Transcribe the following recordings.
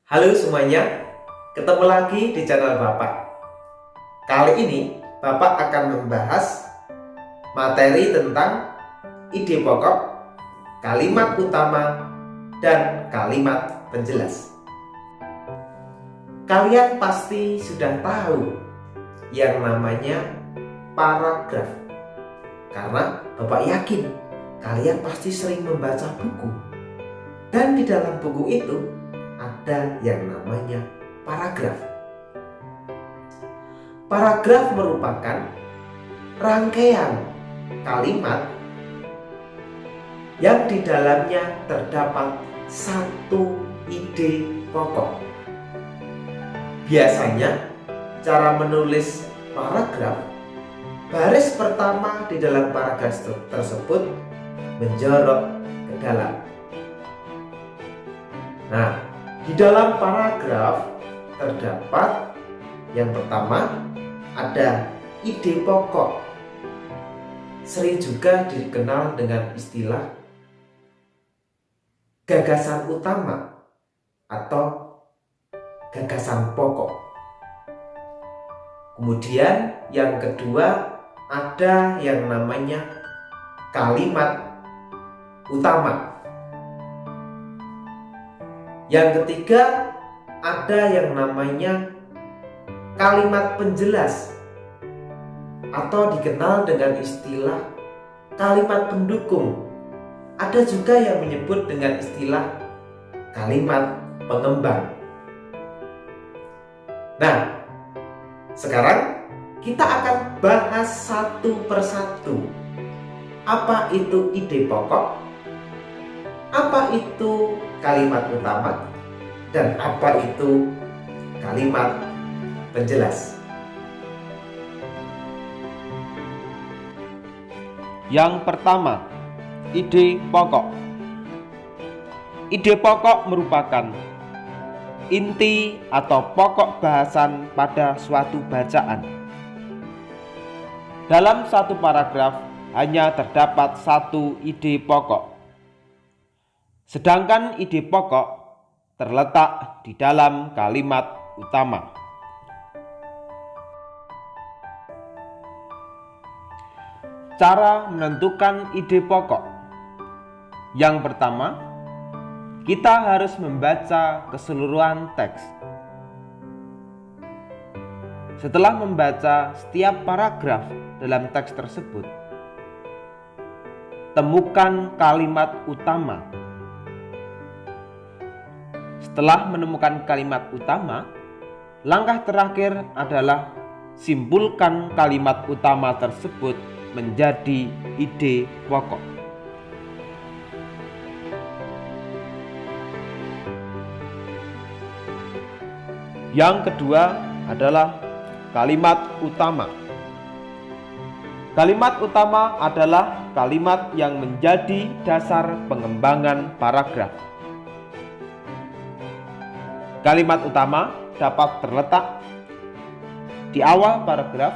Halo semuanya, ketemu lagi di channel Bapak. Kali ini Bapak akan membahas materi tentang ide pokok, kalimat utama, dan kalimat penjelas. Kalian pasti sudah tahu yang namanya paragraf, karena Bapak yakin kalian pasti sering membaca buku, dan di dalam buku itu ada yang namanya paragraf. Paragraf merupakan rangkaian kalimat yang di dalamnya terdapat satu ide pokok. Biasanya cara menulis paragraf, baris pertama di dalam paragraf tersebut menjorok ke dalam. Nah, di dalam paragraf terdapat yang pertama ada ide pokok, sering juga dikenal dengan istilah gagasan utama atau gagasan pokok. Kemudian yang kedua ada yang namanya kalimat utama. Yang ketiga ada yang namanya kalimat penjelas atau dikenal dengan istilah kalimat pendukung. Ada juga yang menyebut dengan istilah kalimat pengembang. Nah, sekarang kita akan bahas satu persatu. Apa itu ide pokok? Apa itu kalimat utama? Dan apa itu kalimat penjelas? Yang pertama, ide pokok. Ide pokok merupakan inti atau pokok bahasan pada suatu bacaan. Dalam satu paragraf hanya terdapat satu ide pokok. Sedangkan ide pokok terletak di dalam kalimat utama. Cara menentukan ide pokok. Yang pertama, kita harus membaca keseluruhan teks. Setelah membaca setiap paragraf dalam teks tersebut, temukan kalimat utama. Setelah menemukan kalimat utama, langkah terakhir adalah simpulkan kalimat utama tersebut menjadi ide pokok. Yang kedua adalah kalimat utama. Kalimat utama adalah kalimat yang menjadi dasar pengembangan paragraf. Kalimat utama dapat terletak di awal paragraf,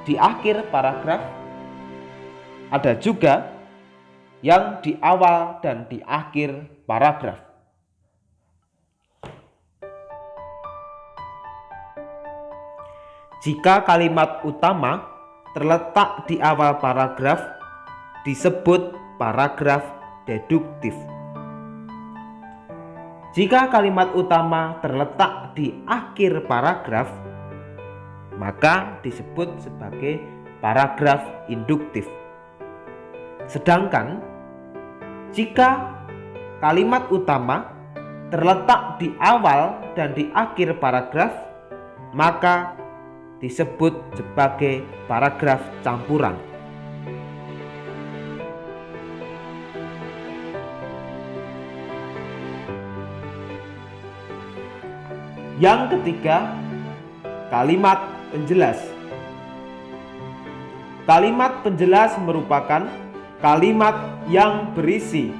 di akhir paragraf, ada juga yang di awal dan di akhir paragraf. Jika kalimat utama terletak di awal paragraf, disebut paragraf deduktif. Jika kalimat utama terletak di akhir paragraf, maka disebut sebagai paragraf induktif. Sedangkan jika kalimat utama terletak di awal dan di akhir paragraf, maka disebut sebagai paragraf campuran. Yang ketiga, kalimat penjelas. Kalimat penjelas merupakan kalimat yang berisi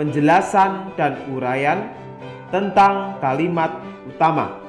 penjelasan dan uraian tentang kalimat utama.